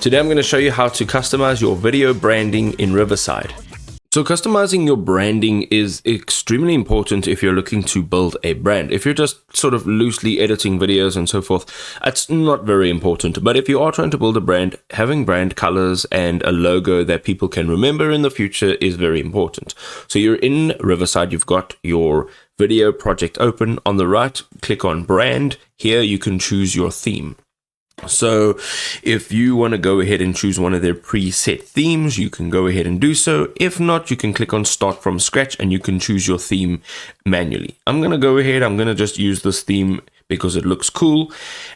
Today I'm going to show you how to customize your video branding in Riverside. So customizing your branding is extremely important if you're looking to build a brand. If you're just sort of loosely editing videos and so forth, it's not very important. But if you are trying to build a brand, having brand colors and a logo that people can remember in the future is very important. So you're in Riverside, you've got your video project open. On the right, click on brand. Here you can choose your theme. So if you want to go ahead and choose one of their preset themes, you can go ahead and do so. If not, you can click on start from scratch and you can choose your theme manually. I'm going to go ahead, I'm going to just use this theme because it looks cool.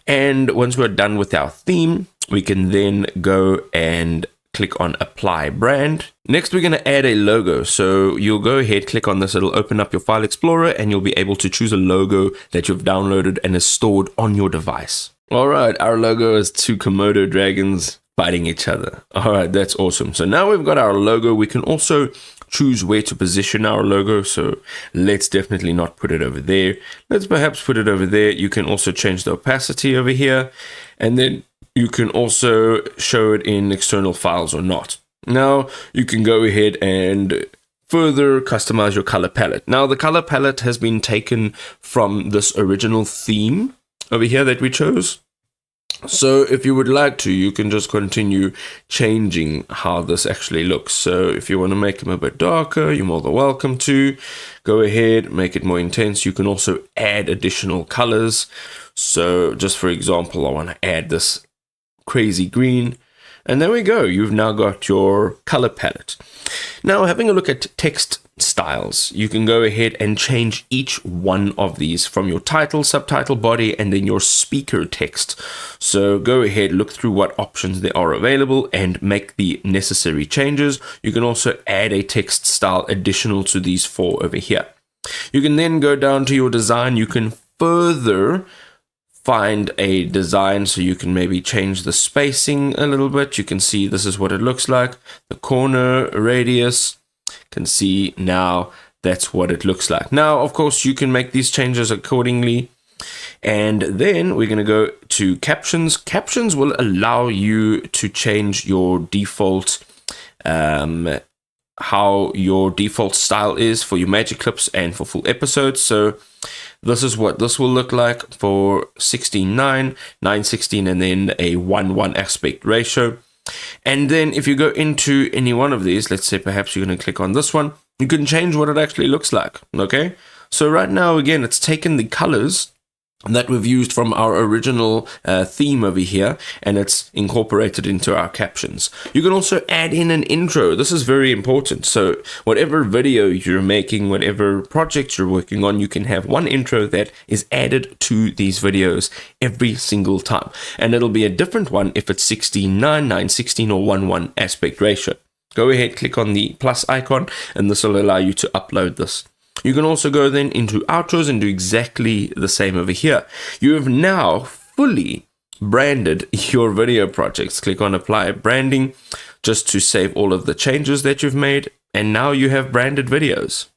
And once we're done with our theme, we can then go and click on apply brand. Next, we're going to add a logo. So you'll go ahead, click on this, it'll open up your file explorer and you'll be able to choose a logo that you've downloaded and is stored on your device. All right, our logo is two Komodo dragons fighting each other. All right, that's awesome. So now we've got our logo. We can also choose where to position our logo. So let's definitely not put it over there. Let's perhaps put it over there. You can also change the opacity over here. And then you can also show it in external files or not. Now you can go ahead and further customize your color palette. Now the color palette has been taken from this original theme over here that we chose. So if you would like to, you can just continue changing how this actually looks. So if you want to make them a bit darker, you're more than welcome to. Go ahead, make it more intense. You can also add additional colors. So just for example, I want to add this crazy green. And there we go. You've now got your color palette. Now having a look at text styles, you can go ahead and change each one of these from your title, subtitle, body, and then your speaker text. So go ahead, look through what options there are available and make the necessary changes. You can also add a text style additional to these four over here. You can then go down to your design. You can further find a design, so you can maybe change the spacing a little bit. You can see this is what it looks like. The corner radius, can see now that's what it looks like. Now, of course, you can make these changes accordingly. And then we're going to go to captions. Captions will allow you to change your default, how your default style is for your magic clips and for full episodes. So this is what this will look like for 16:9, 9:16, and then a 1:1 aspect ratio. And then if you go into any one of these, let's say perhaps you're going to click on this one, you can change what it actually looks like. Okay, so right now, again, it's taken the colors that we've used from our original theme over here, and it's incorporated into our captions. You can also add in an intro. This is very important. So whatever video you're making, whatever project you're working on, you can have one intro that is added to these videos every single time. And it'll be a different one if it's 16:9, 9:16, or 1:1 aspect ratio. Go ahead, click on the plus icon, and this will allow you to upload this. You can also go then into outros and do exactly the same over here. You have now fully branded your video projects. Click on apply branding just to save all of the changes that you've made. And now you have branded videos.